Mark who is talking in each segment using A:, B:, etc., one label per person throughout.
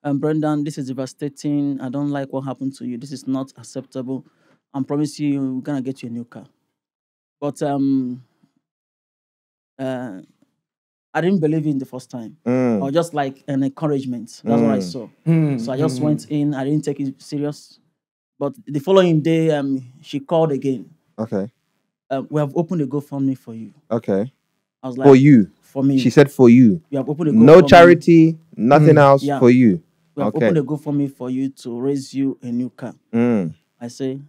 A: Brendan, this is devastating. I don't like what happened to you. This is not acceptable. I promise you, we're gonna get you a new car. But uh, I didn't believe in the first time. Or just like an encouragement. That's what I saw. So I just went in. I didn't take it serious. But the following day, she called again.
B: Okay.
A: We have opened a GoFundMe for you.
B: Okay.
A: I was like,
B: For you.
A: For me.
B: She said for you.
A: We have opened a GoFundMe.
B: No charity, nothing else for you.
A: We have opened a GoFundMe for you to raise you a new car. I say,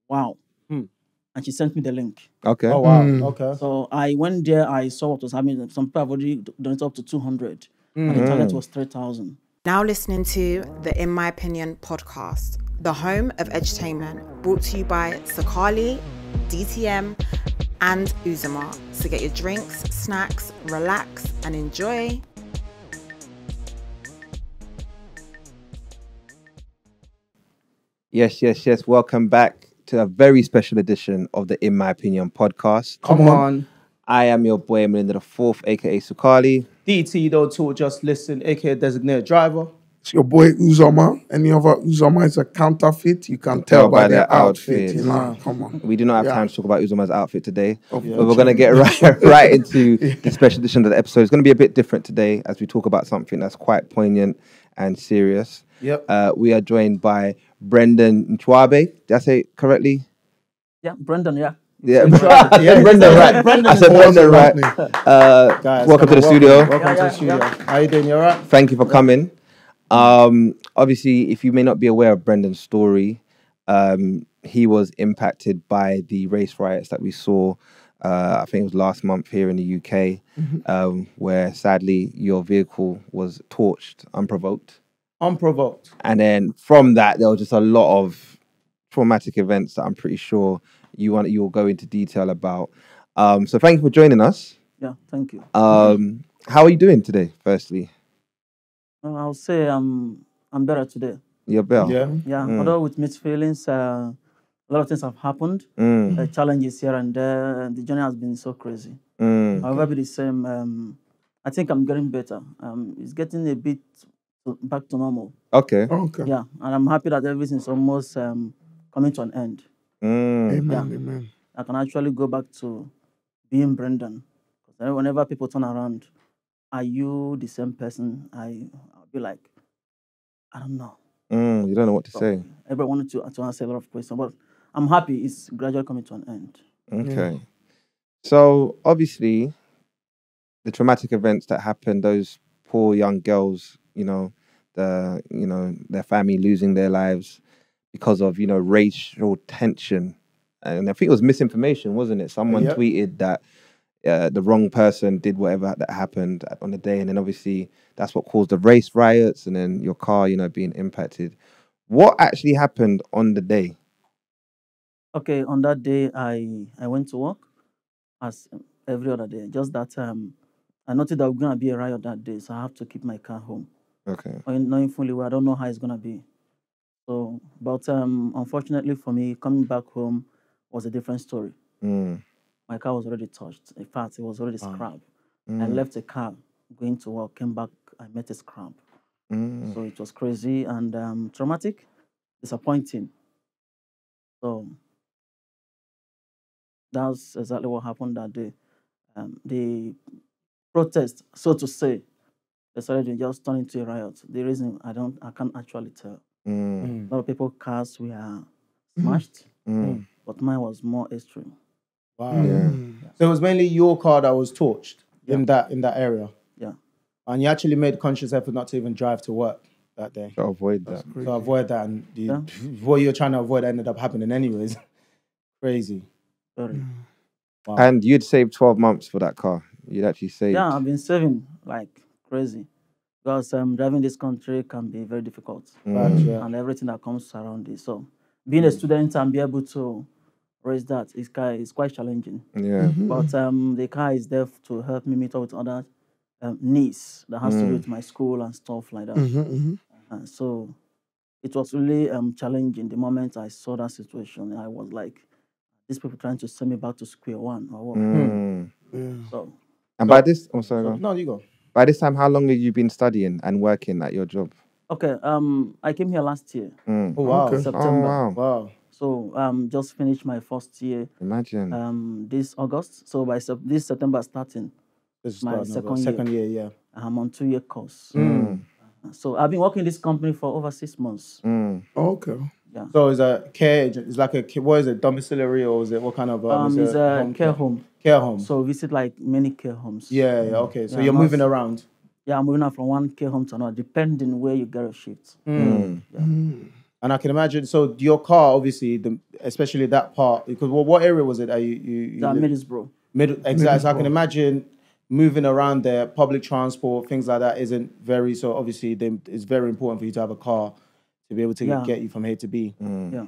A: wow. And she sent me the link.
B: Okay.
C: Oh, wow. Okay.
A: So I went there, I saw what was happening. Some people have already donated up to 200. And the target was 3,000.
D: Now listening to the In My Opinion podcast, the home of edutainment, brought to you by Sakali, DTM, and Uzama. So get your drinks, snacks, relax, and enjoy.
B: Yes. Welcome back to a very special edition of the In My Opinion podcast.
C: Come on.
B: I am your boy, Melinda the Fourth, aka Sukali.
C: DT Don't Talk, Just Listen, aka Designated Driver.
E: It's your boy Uzama. Any other Uzama is a counterfeit. You can tell by their outfit. You know? Come on.
B: We do not have time to talk about Uzama's outfit today, but we're going to get right into the special edition of the episode. It's going to be a bit different today as we talk about something that's quite poignant and serious.
C: Yep.
B: We are joined by Brendan Nwabichie. Did I say it correctly?
A: Yeah, Brendan, yeah.
B: Yeah, I said Brendan right. I said Brendan right.
C: Guys,
B: welcome to the studio.
C: Welcome to the studio. How you doing? You all right?
B: Thank you for coming. Obviously, if you may not be aware of Brendan's story, he was impacted by the race riots that we saw, I think it was last month here in the UK, where sadly your vehicle was torched unprovoked. And then from that, there was just a lot of traumatic events that I'm pretty sure you'll go into detail about. So thank you for joining us.
A: Yeah, thank you.
B: How are you doing today, firstly?
A: Well, I'll say I'm better today.
B: You're better?
A: Yeah. Although with mixed feelings, a lot of things have happened. Challenges here and there. And the journey has been so crazy. However, be the same. I think I'm getting better. It's getting a bit back to normal.
B: Okay.
A: Yeah, and I'm happy that everything's almost coming to an end.
E: Amen.
A: I can actually go back to being Brendan. Because whenever people turn around, are you the same person? I'll be like, I don't know.
B: You don't know what to say.
A: Everyone wanted to answer a lot of questions, but I'm happy it's gradually coming to an end.
B: Okay. So obviously, the traumatic events that happened, those poor young girls, their family losing their lives because of racial tension, and I think it was misinformation, wasn't it? Someone tweeted that the wrong person did whatever that happened on the day, and then obviously that's what caused the race riots, and then your car, being impacted. What actually happened on the day?
A: Okay, on that day, I went to work as every other day. Just that I noticed that we're gonna be a riot that day, so I have to keep my car home.
B: Okay.
A: Knowing fully well, I don't know how it's gonna be. So, but unfortunately for me, coming back home was a different story. My car was already touched. In fact, it was already scrapped. I left the car going to work, came back, I met a scrap. So it was crazy and traumatic, disappointing. So that's exactly what happened that day. The protest, so to say, decided to just turn into a riot. The reason I can't actually tell. A lot of people's cars were smashed, but mine was more extreme.
C: Wow. So it was mainly your car that was torched in that area.
A: Yeah.
C: And you actually made a conscious effort not to even drive to work that day.
B: To avoid that.
C: To avoid that, and what you're trying to avoid ended up happening anyways. Crazy.
A: Very.
B: Wow. And you'd saved 12 months for that car. You'd actually saved.
A: Yeah, I've been saving like crazy. Because driving this country can be very difficult. And everything that comes around it. So being a student and be able to raise that is quite challenging.
B: Yeah.
A: But the car is there to help me meet up with other needs that has to do with my school and stuff like that. So it was really challenging the moment I saw that situation. I was like, these people trying to send me back to square one or what. So,
B: and by this, I'm sorry.
C: No, you go.
B: By this time, how long have you been studying and working at your job?
A: Okay. I came here last year,
C: Oh wow.
E: Okay.
A: September.
B: Oh, wow.
C: Wow.
A: So just finished my first year.
B: Imagine.
A: This August. So by this September starting,
C: This is
A: my
C: starting over.
A: second year.
C: Yeah.
A: I'm on 2-year course.
C: Mm.
A: So I've been working in this company for over 6 months.
E: Okay.
A: Yeah.
C: So is a care agent? It's like what is it? Domiciliary or is it what kind of?
A: It's a
C: home
A: care home.
C: Care home.
A: So visit like many care homes.
C: Yeah. Okay. So
A: Yeah,
C: you're
A: not-
C: moving around.
A: Yeah, I'm moving out from one care home to another, depending where you get a shift.
C: And I can imagine. So your car, obviously, especially that part, because what area was it? That you
A: Middlesbrough.
C: Exactly. So I can imagine moving around there, public transport, things like that isn't very. So obviously, it's very important for you to have a car to be able to get you from A to B.
A: Yeah.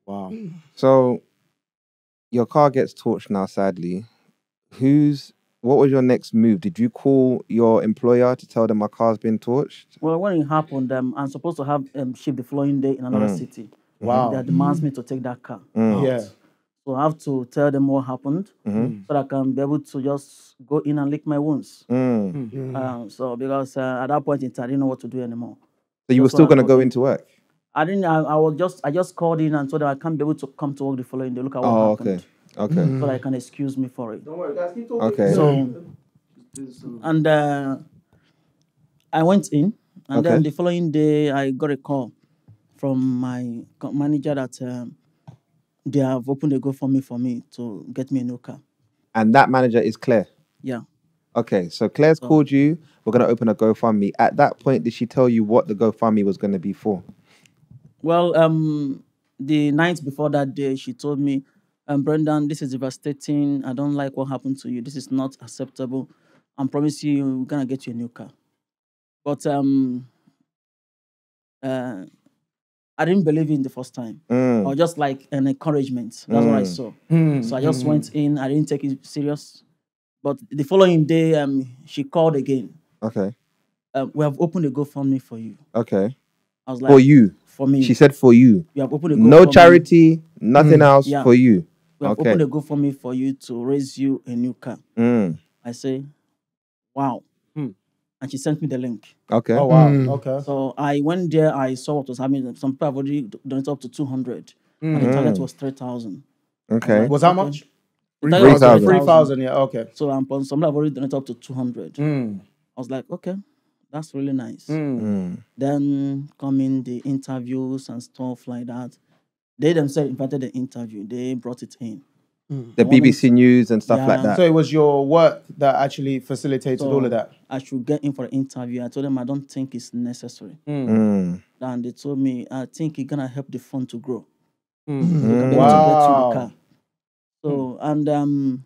C: Wow.
B: So your car gets torched now, sadly. What was your next move? Did you call your employer to tell them my car's been torched?
A: Well, when it happened, I'm supposed to have shift the following day in another city.
C: Wow.
A: That demands me to take that car.
C: Yeah.
A: So I have to tell them what happened so that I can be able to just go in and lick my wounds. So because at that point in time, I didn't know what to do anymore.
B: So you were still going to go into work?
A: I didn't. I just called in and told them I can't be able to come to work the following day. Look at what happened.
B: Okay.
A: So that I can excuse me for it.
C: Don't worry, guys. Keep talking.
B: Okay.
A: So, and I went in, and then the following day I got a call from my manager that they have opened a GoFundMe for me to get me a new car.
B: And that manager is Claire?
A: Yeah.
B: Okay, so Claire's called you. We're going to open a GoFundMe. At that point, did she tell you what the GoFundMe was going to be for?
A: Well, the night before that day, she told me, Brendan, this is devastating. I don't like what happened to you. This is not acceptable. I promise you, we're going to get you a new car. But I didn't believe in the first time. Or just like an encouragement. That's what I saw. So I just went in. I didn't take it serious. But the following day, she called again.
B: Okay.
A: We have opened a GoFundMe for you.
B: Okay.
A: I was like,
B: for you?
A: For me.
B: She said for you.
A: We have opened a
B: No
A: GoFundMe.
B: charity, nothing else, for you.
A: We have opened a GoFundMe for you to raise you a new car. I say, wow. And she sent me the link.
B: Okay.
C: Oh, wow. Okay.
A: So I went there, I saw what was happening. Some people have already donated up to 200. And the target was 3,000.
B: Okay.
C: Was how much?
B: 3,000.
C: 3,000, yeah, okay.
A: So some people have already donated up to 200. I was like, okay, that's really nice. Then come in the interviews and stuff like that. They themselves invited the interview. They brought it in.
B: The BBC News and stuff like that.
C: So it was your work that actually facilitated all of that?
A: I should get in for the interview. I told them I don't think it's necessary. And they told me, I think it's going to help the fund to grow. So can be able to get you the car. So, and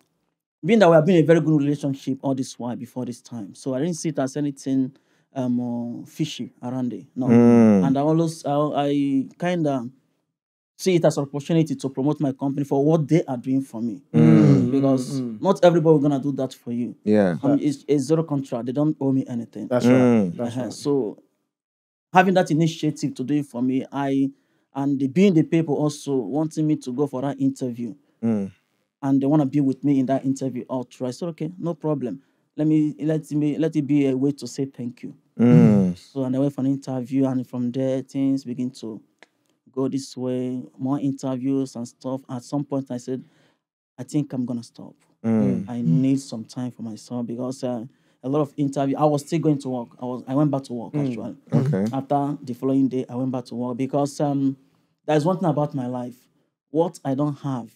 A: being that we have been in a very good relationship all this while before this time. So I didn't see it as anything fishy around it. No. And I kind of see it as an opportunity to promote my company for what they are doing for me. Because not everybody is going to do that for you.
B: Yeah.
A: It's a zero contract. They don't owe me anything.
C: That's right. That's right.
A: So having that initiative to do it for me, and being the people also wanting me to go for that interview. And they want to be with me in that interview all through. I said, okay, no problem. Let it be a way to say thank you. So and I went for an interview, and from there things begin to go this way, more interviews and stuff. At some point I said, I think I'm gonna stop. I need some time for myself because a lot of interview. I was still going to work. I went back to work actually.
B: Okay.
A: After the following day, I went back to work because there's one thing about my life. What I don't have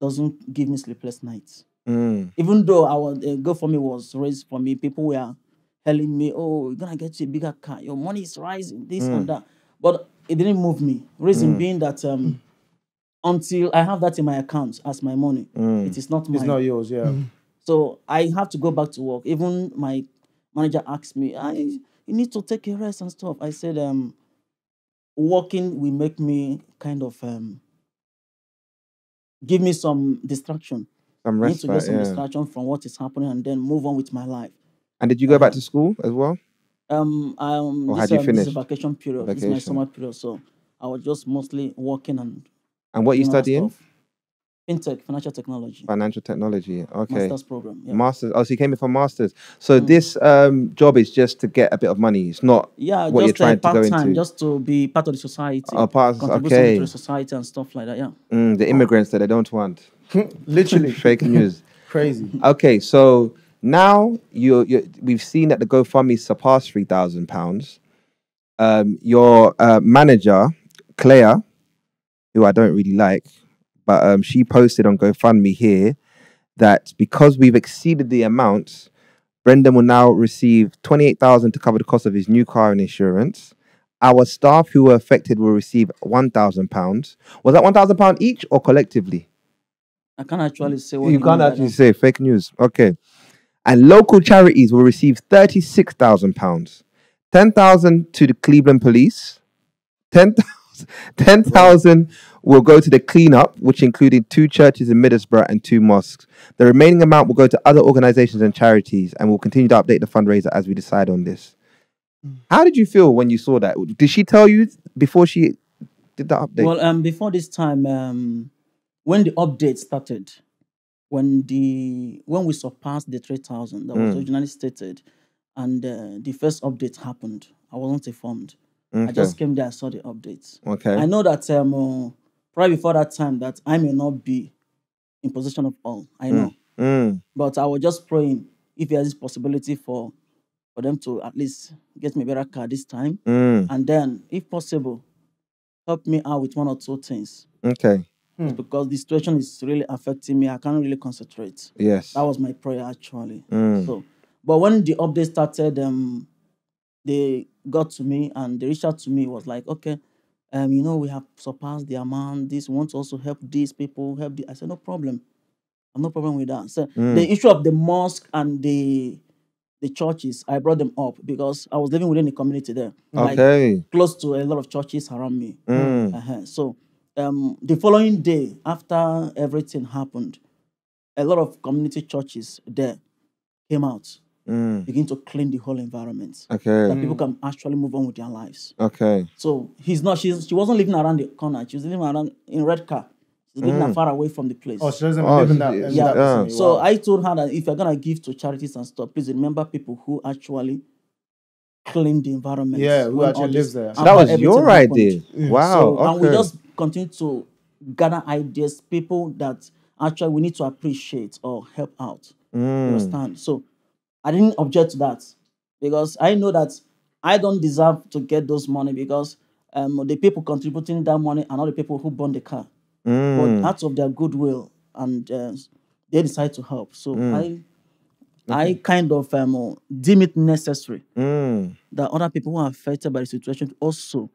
A: doesn't give me sleepless nights. Even though GoFundMe was raised for me, people were telling me, oh, you're going to get you a bigger car. Your money is rising, this and that. But it didn't move me. Reason being that until I have that in my account as my money, it is not mine.
C: It's not yours, yeah.
A: So I have to go back to work. Even my manager asked me, you need to take a rest and stuff. I said, working will make me kind of give me some distraction.
B: Some
A: I need to get some
B: respite,
A: distraction from what is happening and then move on with my life.
B: And did you go back to school as well?
A: Or
B: had you
A: this is
B: finished?
A: a vacation period. This is my summer period. So I was just mostly working and
B: what are you
A: doing other
B: studying?
A: stuff. Fintech, financial technology.
B: Financial technology. Okay.
A: Master's program. Yeah.
B: Masters. Oh, so you came in for masters. So this job is just to get a bit of money. It's not what you're trying to go into.
A: Just to be part of the society.
B: Contribute
A: to the society and stuff like that. Yeah.
B: The immigrants that they don't want.
C: Literally.
B: Fake news.
C: Crazy.
B: Okay, so now we've seen that the GoFundMe surpassed £3,000. Your manager, Claire, who I don't really like, but she posted on GoFundMe here that because we've exceeded the amount, Brendan will now receive £28,000 to cover the cost of his new car and insurance. Our staff who were affected will receive £1,000. Was that £1,000 each or collectively?
A: I can't actually say
B: what you can't actually say. Fake news. Okay. And local charities will receive £36,000. 10,000 to the Cleveland Police. 10,000 will go to the cleanup, which included 2 churches in Middlesbrough and 2 mosques. The remaining amount will go to other organizations and charities, and we'll continue to update the fundraiser as we decide on this. How did you feel when you saw that? Did she tell you before she did that update?
A: Well, before this time, when the update started, when we surpassed the 3,000 that was originally stated, and the first update happened, I wasn't informed. I just came there, I saw the updates.
B: Okay.
A: I know that probably before that time that I may not be in possession of all. I know. But I was just praying if there is possibility for them to at least get me a better car this time. And then, if possible, help me out with 1 or 2 things.
B: Okay.
A: Because the situation is really affecting me. I can't really concentrate.
B: Yes.
A: That was my prayer, actually. But when the update started, they got to me and they reached out to me. It was like, okay, we have surpassed the amount. We want to also help these people. I said, no problem. I have no problem with that. So the issue of the mosque and the churches, I brought them up because I was living within the community there.
B: Okay.
A: Like, close to a lot of churches around me. So the following day, after everything happened, a lot of community churches there came out. Begin to clean the whole environment.
B: Okay.
A: That people can actually move on with their lives.
B: Okay.
A: So she wasn't living around the corner. She was living around in red car. She's living far away from the place.
C: Oh, she doesn't live in that.
A: Yeah. So I told her that if you're gonna give to charities and stuff, please remember people who actually clean the environment.
C: Yeah, who actually lives there.
B: So that was your idea. Wow.
A: So, and we just continue to gather ideas, people that actually we need to appreciate or help out. You understand? So I didn't object to that because I know that I don't deserve to get those money because the people contributing that money are not the people who bought the car. But out of their goodwill and they decide to help. So I kind of deem it necessary that other people who are affected by the situation also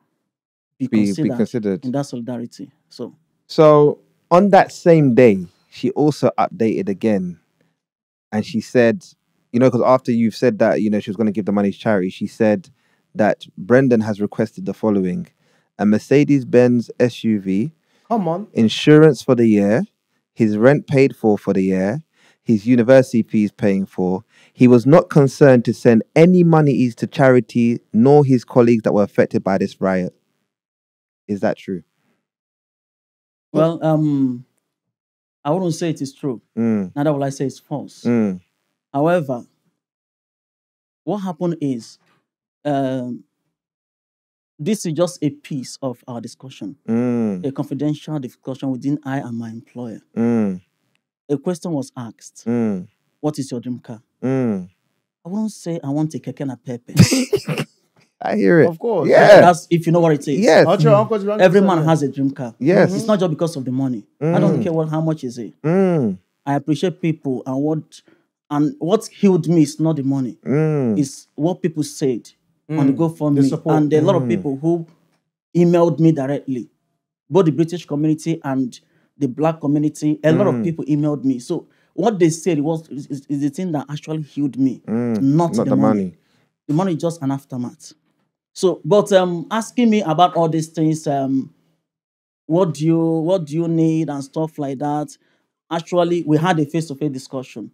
A: be considered in that solidarity.
B: So on that same day, she also updated again and she said, because after you've said that, she was going to give the money to charity, she said that Brendan has requested the following: a Mercedes-Benz SUV, insurance for the year, his rent paid for the year, his university fees paying for. He was not concerned to send any monies to charity, nor his colleagues that were affected by this riot. Is that true?
A: Well, I wouldn't say it is true. Neither will I say it's false. However, what happened is, this is just a piece of our discussion, a confidential discussion within I and my employer. A question was asked, what is your dream car? I won't say I want a keke and a pepe.
B: I hear it.
C: Of course.
B: Yeah.
A: That's if you know what it is.
B: Yes.
A: Every man has a dream car.
B: Yes.
A: It's not just because of the money. I don't care how much is it. I appreciate people and what healed me is not the money. It's what people said on the GoFundMe. And there are a lot of people who emailed me directly. Both the British community and the black community, a lot of people emailed me. So what they said is the thing that actually healed me, not the money. The money is just an aftermath. So, but asking me about all these things, what do you need and stuff like that. Actually, we had a face-to-face discussion.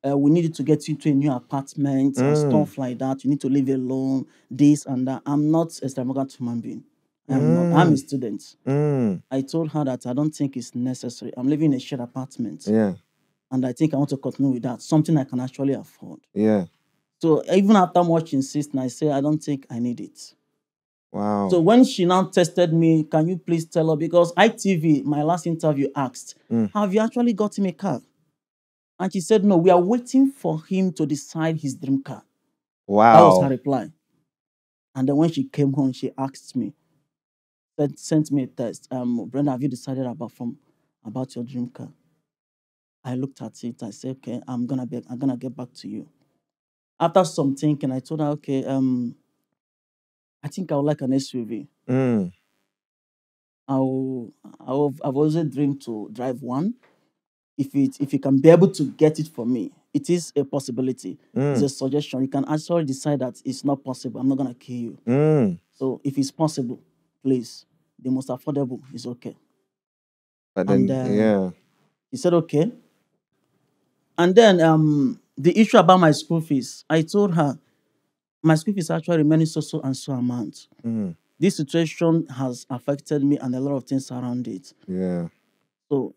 A: We needed to get into a new apartment and stuff like that. You need to live alone, this and that. I'm not a extravagant human being. I'm a student. I told her that I don't think it's necessary. I'm living in a shared apartment.
B: Yeah.
A: And I think I want to continue with that. Something I can actually afford.
B: Yeah.
A: So even after much insisting, I say, I don't think I need it.
B: Wow.
A: So when she now tested me, can you please tell her? Because ITV, my last interview, asked, have you actually got him a car? And she said, no, we are waiting for him to decide his dream car.
B: Wow.
A: That was her reply. And then when she came home, she asked me, sent me a text. Brenda, have you decided about your dream car? I looked at it. I said, okay, I'm gonna get back to you. After some thinking, I told her, okay, I think I would like an SUV. I've always dreamed to drive one. If you can be able to get it for me, it is a possibility. It's a suggestion. You can actually decide that it's not possible. I'm not gonna kill you. So if it's possible, please, the most affordable is okay.
B: But then,
A: he said okay. And then the issue about my school fees, I told her my school fees actually remaining so and so amount. This situation has affected me and a lot of things around it.
B: Yeah.
A: So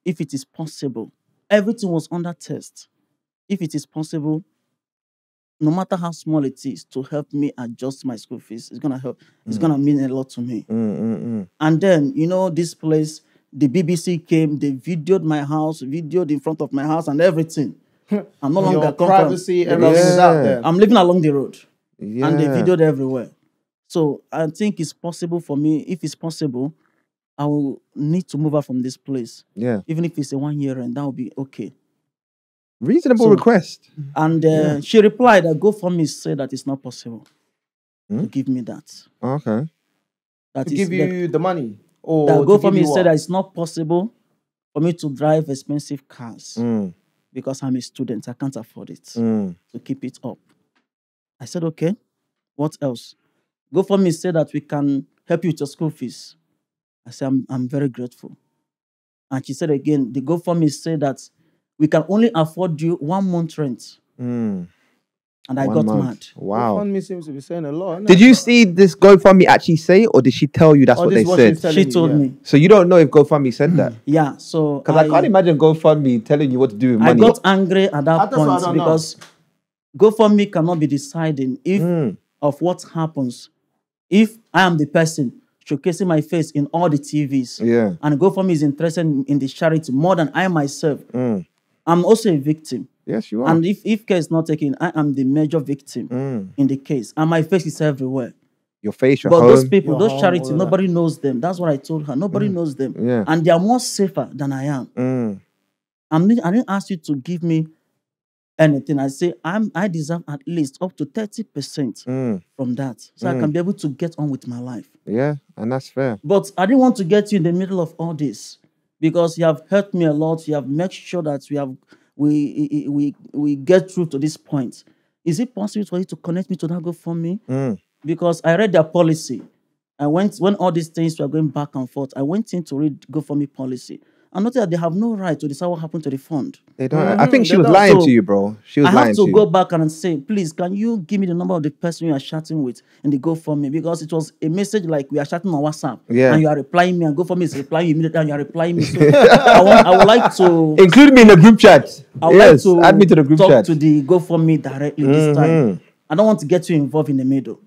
A: if it is possible, everything was under test. If it is possible, no matter how small it is, to help me adjust my school fees, it's gonna help. It's gonna mean a lot to me. And then, this place, the BBC came, they videoed my house, videoed in front of my house and everything. I'm no longer
C: privacy, everything is out there.
A: I'm living along the road. Yeah. And they videoed everywhere. So I think it's possible for me. If it's possible, I will need to move out from this place.
B: Yeah.
A: Even if it's a 1 year and that will be okay.
B: Reasonable request.
A: And she replied that GoFundMe said that it's not possible to give me that.
B: Okay.
C: That to give you the money? Or
A: that GoFundMe said that it's not possible for me to drive expensive cars because I'm a student. I can't afford it to keep it up. I said, okay, what else? GoFundMe said that we can help you with your school fees. I said, I'm very grateful. And she said again, the GoFundMe said that we can only afford you 1 month rent. And I got mad.
B: Wow.
C: GoFundMe seems to be saying a lot.
B: Did you see this GoFundMe actually say, or did she tell you that's what they said?
A: She told me.
B: So you don't know if GoFundMe said that?
A: Yeah, so...
B: Because I can't imagine GoFundMe telling you what to do with money.
A: I got angry at that point because GoFundMe cannot be deciding if of what happens. If I am the person showcasing my face in all the TVs, and GoFundMe is interested in the charity more than I myself, I'm also a victim.
B: Yes, you are.
A: And if care is not taken, I am the major victim in the case. And my face is everywhere.
B: Your face, your
A: But
B: home.
A: those people, those charities, nobody knows them. That's what I told her. Nobody knows them.
B: Yeah.
A: And they are more safer than I am. I didn't ask you to give me anything. I say I deserve at least up to 30% from that. So I can be able to get on with my life.
B: Yeah, and that's fair.
A: But I didn't want to get you in the middle of all this because you have hurt me a lot. You have made sure that we get through to this point. Is it possible for you to connect me to that GoFundMe? Because I read their policy. When all these things were going back and forth, I went in to read GoFundMe policy. I noticed that they have no right to decide what happened to the fund.
B: They don't. I think she was lying to you, bro. She was lying to you.
A: I have to go back and say, please, can you give me the number of the person you are chatting with in the GoFundMe? Because it was a message like we are chatting on WhatsApp. Yeah. And you are replying me, and GoFundMe is replying you immediately, and you are replying me. So I would like to...
B: Include me in the group chat.
A: I would like to
B: add me to the group chat.
A: Talk to the GoFundMe directly this time. I don't want to get you involved in the middle.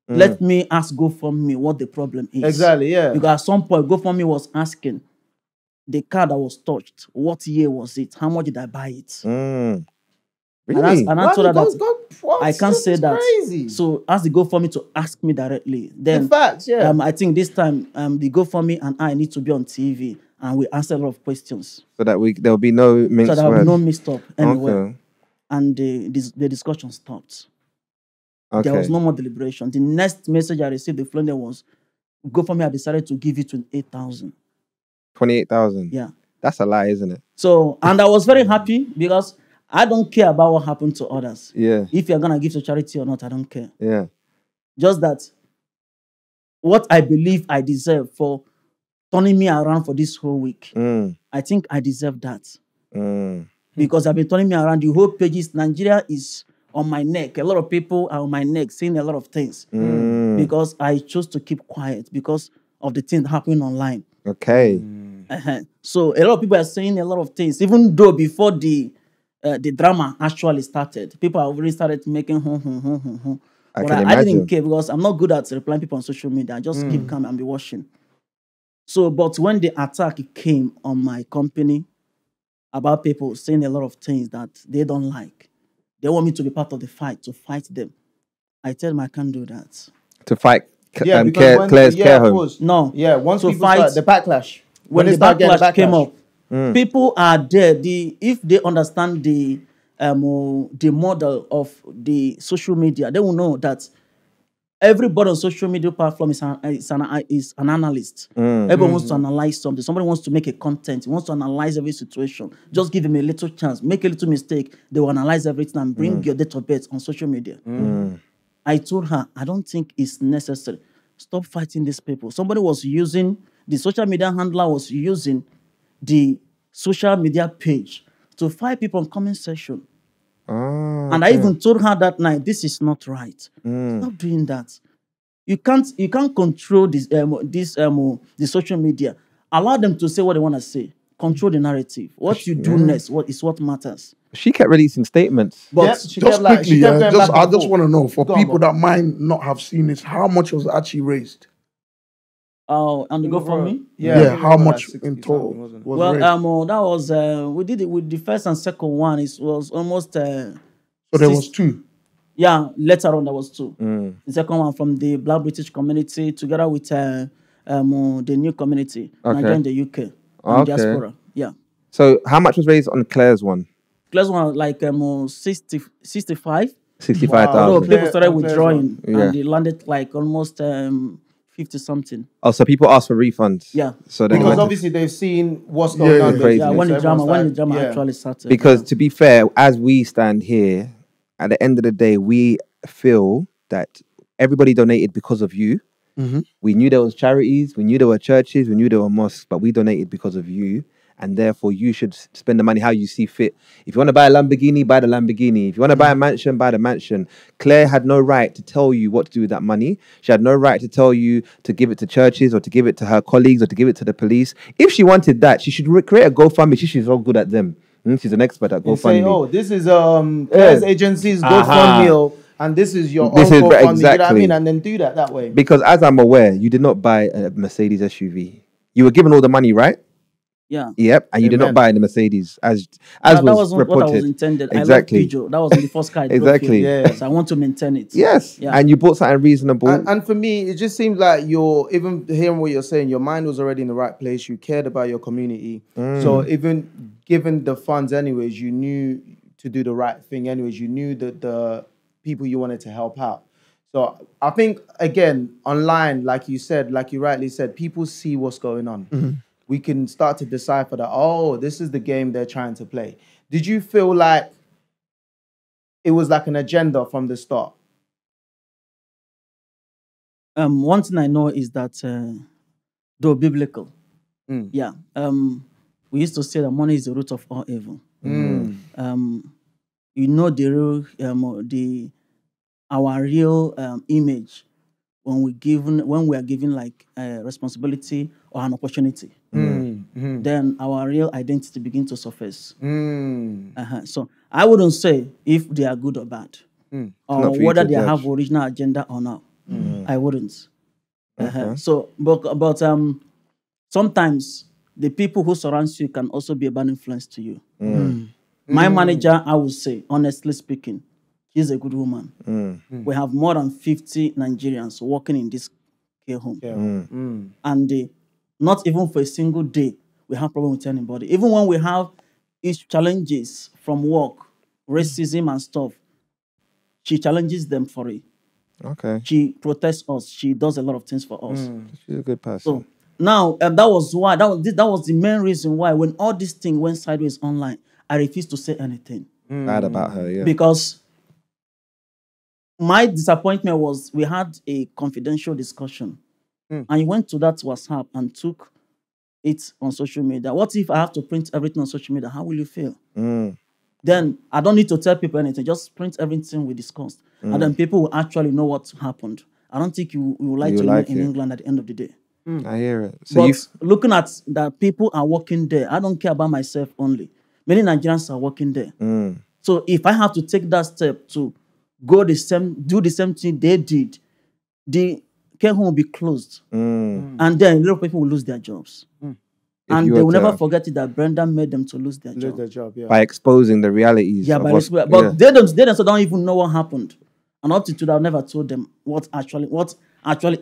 A: Let me ask GoFundMe what the problem is.
C: Exactly, yeah.
A: Because at some point, GoFundMe was asking, the car that was touched, what year was it? How much did I buy it?
B: Really?
A: And I told her that I can't say that. Crazy. So ask the GoFundMe to ask me directly. Then,
C: in fact, yeah.
A: I think this time the GoFundMe and I need to be on TV and we answer a lot of questions.
B: So that there'll be no mixed
A: So there will be no mixed up anywhere.
B: Okay.
A: And the discussion stopped.
B: Okay.
A: There was no more deliberation. The next message I received the following day was, GoFundMe had decided to give you 28,000.
B: 28,000?
A: Yeah.
B: That's a lie, isn't it?
A: So, and I was very happy because I don't care about what happened to others.
B: Yeah.
A: If you're going to give to charity or not, I don't care.
B: Yeah.
A: Just that what I believe I deserve for turning me around for this whole week, I think I deserve that. Because I've been turning me around. The whole pages, Nigeria is on my neck. A lot of people are on my neck saying a lot of things because I chose to keep quiet because of the things happening online.
B: Okay.
A: So a lot of people are saying a lot of things, even though before the drama actually started, people have already started making But I didn't care because I'm not good at replying people on social media. I just keep calm and be watching. So, but when the attack came on my company about people saying a lot of things that they don't like, they want me to be part of the fight, to fight them. I tell them I can't do that.
B: To fight
C: Claire's
B: care home.
A: No.
C: Yeah, once
A: to
C: people
A: fight,
C: start, the backlash.
A: When the backlash came up, people are there. If they understand the model of the social media, they will know that everybody on social media platform is an analyst. Everyone wants to analyze something. Somebody wants to make a content. He wants to analyze every situation. Just give him a little chance. Make a little mistake. They will analyze everything and bring your date of birth on social media. I told her, I don't think it's necessary. Stop fighting these people. Somebody was using, the social media handler was using the social media page to fight people on comment section. And I even told her that night, this is not right. Stop doing that. You can't control the social media. Allow them to say what they want to say. Control the narrative. What you do next, what matters.
B: She kept releasing statements.
A: But
E: just quickly, I just want to know, for people that might not have seen this, how much was actually raised?
A: And the GoFundMe?
E: Yeah, how much in total was raised?
A: That was, we did it with the first and second one. It was almost...
E: so there was 2?
A: Yeah, later on there was 2. The second one from the Black British community together with the new community, Nigeria in the UK, and diaspora. Yeah.
B: So how much was raised on Claire's one?
A: Claire's one like 65.
B: 65,000.
A: People started withdrawing and they landed like almost 50-something.
B: Oh, so people asked for refunds.
A: Yeah.
B: So
C: because obviously they've seen what's going on.
B: Crazy.
A: Yeah, when the drama actually started.
B: Because to be fair, as we stand here, at the end of the day, we feel that everybody donated because of you. We knew there was charities, we knew there were churches, we knew there were mosques, but we donated because of you. And therefore, you should spend the money how you see fit. If you want to buy a Lamborghini, buy the Lamborghini. If you want to buy a mansion, buy the mansion. Claire had no right to tell you what to do with that money. She had no right to tell you to give it to churches or to give it to her colleagues or to give it to the police. If she wanted that, she should create a GoFundMe. She's so good at them. She's an expert at GoFundMe.
C: Say, oh, this is Claire's agency's GoFundMe, and this is your own GoFundMe.
B: Exactly.
C: You know what I mean? And then do that way.
B: Because as I'm aware, you did not buy a Mercedes SUV. You were given all the money, right?
A: Yeah.
B: Yep. And you did not buy the Mercedes as
A: that
B: was reported.
A: What I was intended.
B: Exactly.
A: I love Peugeot. That was the first car I drove.
B: Exactly.
A: Yeah. So I want to maintain it.
B: Yes. Yeah. And you bought something reasonable.
C: And for me, it just seems like you're, even hearing what you're saying, your mind was already in the right place. You cared about your community. So even given the funds anyways, you knew to do the right thing anyways. You knew that the people you wanted to help out. So I think, again, online, like you said, like you rightly said, people see what's going on. We can start to decipher that, oh, this is the game they're trying to play. Did you feel like it was like an agenda from the start?
A: One thing I know is that though biblical, we used to say that money is the root of all evil. You know our real image when we are given like a responsibility or an opportunity, then our real identity begins to surface. So I wouldn't say if they are good or bad, or whether they have original agenda or not. I wouldn't. So, but sometimes the people who surround you can also be a bad influence to you. My manager, I would say, honestly speaking, she's a good woman. We have more than 50 Nigerians working in this care home. And not even for a single day we have problem with anybody. Even when we have challenges from work, racism and stuff, she challenges them for it.
B: Okay.
A: She protests us. She does a lot of things for us.
B: She's a good person.
A: So now that was the main reason why when all this thing went sideways online, I refused to say anything.
B: Bad about her, yeah.
A: Because my disappointment was we had a confidential discussion. And you went to that WhatsApp and took it on social media. What if I have to print everything on social media? How will you feel? then I don't need to tell people anything. Just print everything we discussed. And then people will actually know what happened. I don't think you will like to know in England at the end of the day.
B: I hear it. So
A: But looking at that people are working there, I don't care about myself only. Many Nigerians are working there. So if I have to take that step to do the same thing they did, the care home will be closed. And then a lot of people will lose their jobs. And they will never forget it that Brendan made them to lose their job.
B: By exposing the realities.
A: Yeah, but they don't even know what happened. And up to today, I've never told them what actually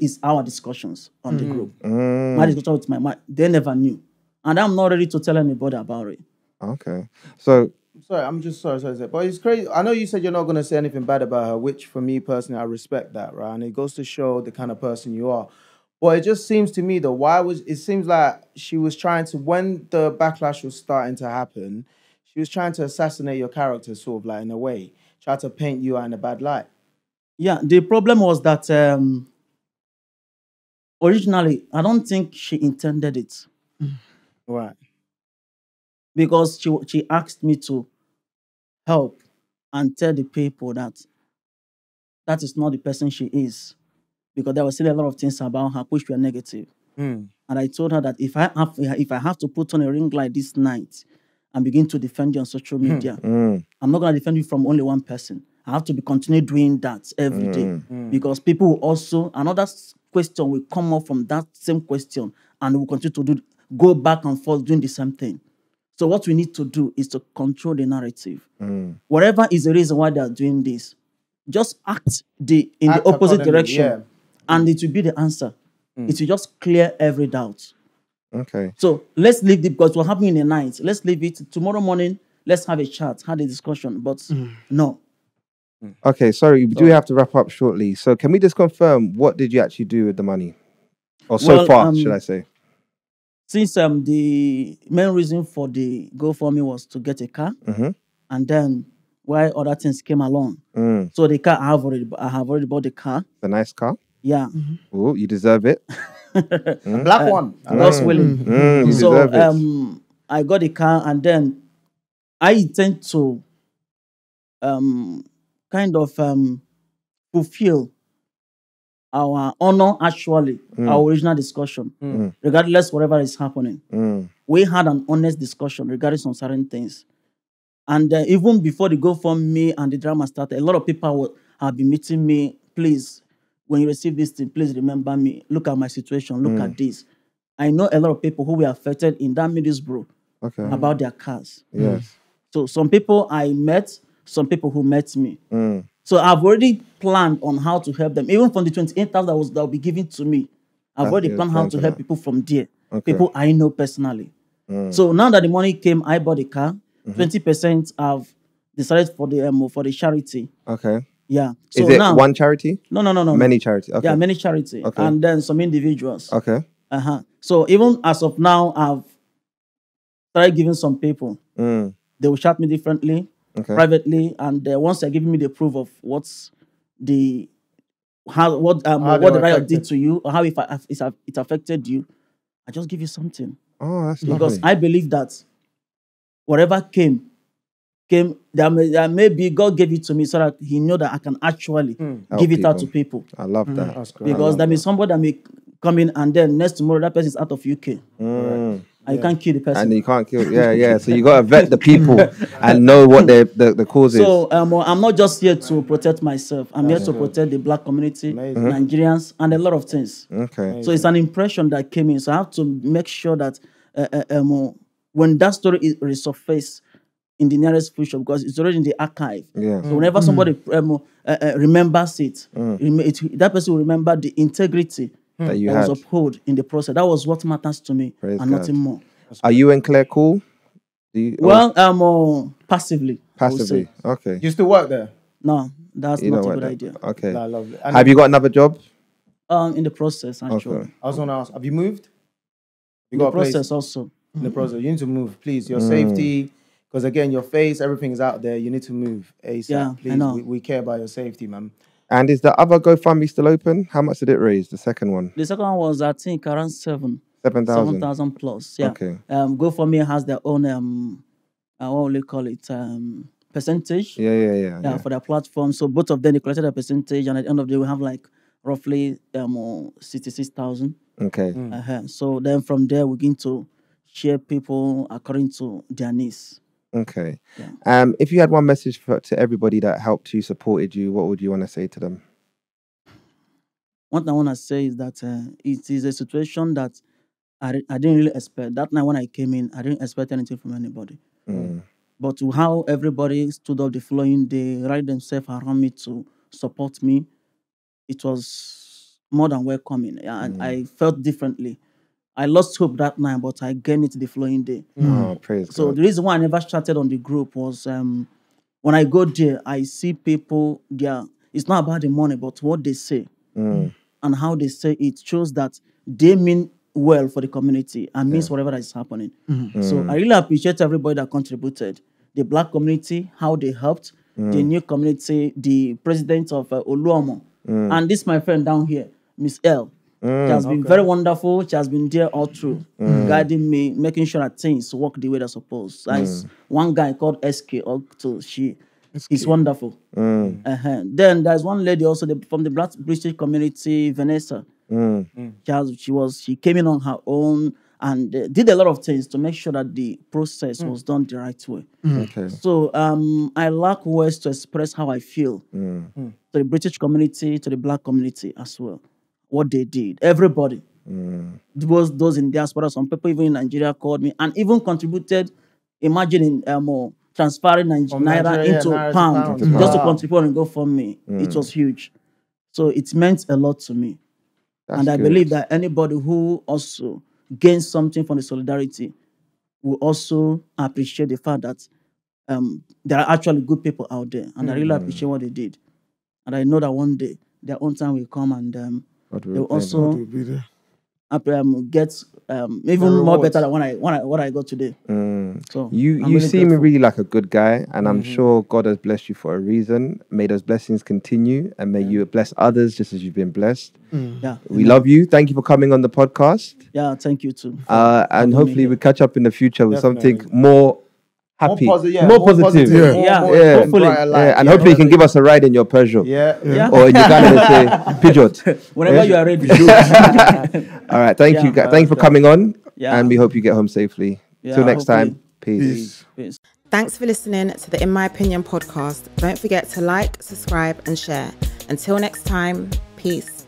A: is our discussions on the group. My discussion with my mind, they never knew. And I'm not ready to tell anybody about it.
B: Okay. So...
C: Sorry, I'm just sorry. But it's crazy. I know you said you're not going to say anything bad about her, which for me personally, I respect that, right? And it goes to show the kind of person you are. But it just seems to me, though, it seems like she was trying to, when the backlash was starting to happen, she was trying to assassinate your character, sort of like, in a way. Try to paint you out in a bad light.
A: Yeah, the problem was that originally, I don't think she intended it.
C: Right.
A: Because she asked me to help and tell the people that is not the person she is. Because there were still a lot of things about her which were negative. And I told her that if I have to put on a ring light this night and begin to defend you on social media, I'm not going to defend you from only one person. I have to continue doing that every day. Because people will also, another question will come up from that same question and we'll continue to go back and forth doing the same thing. So what we need to do is to control the narrative. Whatever is the reason why they are doing this, just act in the opposite direction, and it will be the answer. It will just clear every doubt.
B: Okay.
A: So let's leave it, because what happened in the night, let's leave it. Tomorrow morning, let's have a chat, have a discussion, but no.
B: Okay, sorry, we do have to wrap up shortly. So can we just confirm, what did you actually do with the money? Or so far, should I say?
A: Since the main reason for the GoFundMe was to get a car, and then why other things came along. So the car, I have already bought the car.
B: A nice car?
A: Yeah.
B: Oh, you deserve it.
C: A black one.
A: God's willing.
B: You deserve it.
A: I got the car, and then I intend to kind of fulfill our honor, actually, our original discussion, regardless whatever is happening. We had an honest discussion regarding some certain things. And even before the GoFundMe and the drama started, a lot of people have been meeting me. Please, when you receive this thing, please remember me. Look at my situation. Look at this. I know a lot of people who were affected in that Middlesbrough about their cars.
B: Yes.
A: So some people I met, some people who met me. So I've already planned on how to help them. Even from the 28,000 that will be given to me, I've already planned how to help people from there. People I know personally. So now that the money came, I bought a car. 20% I've decided for the charity. Okay. Yeah. So
B: is it
A: now,
B: one charity?
A: No.
B: Many charity. Okay.
A: Yeah, many charity. Okay. And then some individuals.
B: Okay.
A: So even as of now, I've started giving some people. They will chat me differently, privately, and once they're giving me the proof of what the riot did to you, or how it affected you, I just give you something.
B: Oh, that's
A: because
B: lovely.
A: I believe that whatever came, there may be God gave it to me so that He know that I can actually give it out to people.
B: I love that.
C: That's great.
A: Because there may somebody that may come in and then next tomorrow that person is out of UK. And you can't kill the person.
B: And you can't kill, yeah. So you got to vet the people and know what the cause is.
A: So I'm not just here to protect myself. I'm here to protect the black community, Nigerians, and a lot of things.
B: Okay.
A: So it's an impression that came in. So I have to make sure that when that story is resurfaced in the nearest future, because it's already in the archive.
B: Yeah.
A: So whenever somebody remembers it, that person will remember the integrity
B: that you
A: was upheld in the process. That was what matters to me.
B: Praise
A: and
B: God.
A: Nothing more.
B: Are you and Claire cool?
A: Passively.
B: Passively. Okay.
C: You still work there?
A: No, that's not a good idea.
B: Okay.
C: Nah, lovely.
B: Have you got another job?
A: In the process, actually.
B: Okay.
C: I was going to ask, have you moved?
A: You got a process also.
C: In the process, you need to move, please. Your safety, because again, your face, everything is out there. You need to move ASAP.
A: Yeah,
C: please.
A: I know.
C: We care about your safety, man.
B: And is the other GoFundMe still open? How much did it raise? The second one?
A: The second one was, I think, around
B: 7,000.
A: 7,000 plus. Yeah.
B: Okay.
A: GoFundMe has their own what will you call it? percentage.
B: Yeah.
A: For their platform. So both of them, they collected a percentage, and at the end of the day, we have like roughly 66,000.
B: Okay.
A: So then from there, we begin to share people according to their needs.
B: Okay. Yeah. If you had one message to everybody that helped you, supported you, what would you want to say to them?
A: What I want to say is that it is a situation that I didn't really expect. That night when I came in, I didn't expect anything from anybody. But how everybody stood up the following day, rallied themselves around me to support me, it was more than welcoming. And I felt differently. I lost hope that night, but I gained it the following day.
B: Oh, praise God.
A: So the reason why I never started on the group was when I go there, I see people there. It's not about the money, but what they say and how they say it shows that they mean well for the community and means whatever that is happening. So I really appreciate everybody that contributed. The Black community, how they helped, the new community, the president of Oluomo, and this my friend down here, Miss L. She has been very wonderful. She has been there all through, guiding me, making sure that things work the way they're supposed. There's one guy called SK, he's wonderful. Then there's one lady also from the Black British community, Vanessa. She came in on her own and did a lot of things to make sure that the process was done the right way. So I lack words to express how I feel to the British community, to the Black community as well. What they did, everybody, those in diaspora, some people even in Nigeria called me and even contributed. Imagine transferring Naira into pound just to contribute and go for me. It was huge, so it meant a lot to me. And I believe that anybody who also gains something from the solidarity will also appreciate the fact that there are actually good people out there, and I really appreciate what they did. And I know that one day their own time will come, and they will also get even more better than what I got today. So
B: you really seem really like a good guy, and I'm sure God has blessed you for a reason. May those blessings continue, and may you bless others just as you've been blessed. We love you. Thank you for coming on the podcast.
A: Yeah, thank you too.
B: And hopefully we catch up in the future with something more happy, more positive.
A: Hopefully.
B: And hopefully you can give us a ride in your Peugeot. Or in Uganda they say Peugeot.
A: Whenever you are ready.
B: All right, thank you guys. Thank you for coming on. And we hope you get home safely. Till next time. Peace.
D: Thanks for listening to the In My Opinion podcast. Don't forget to like, subscribe and share. Until next time, peace.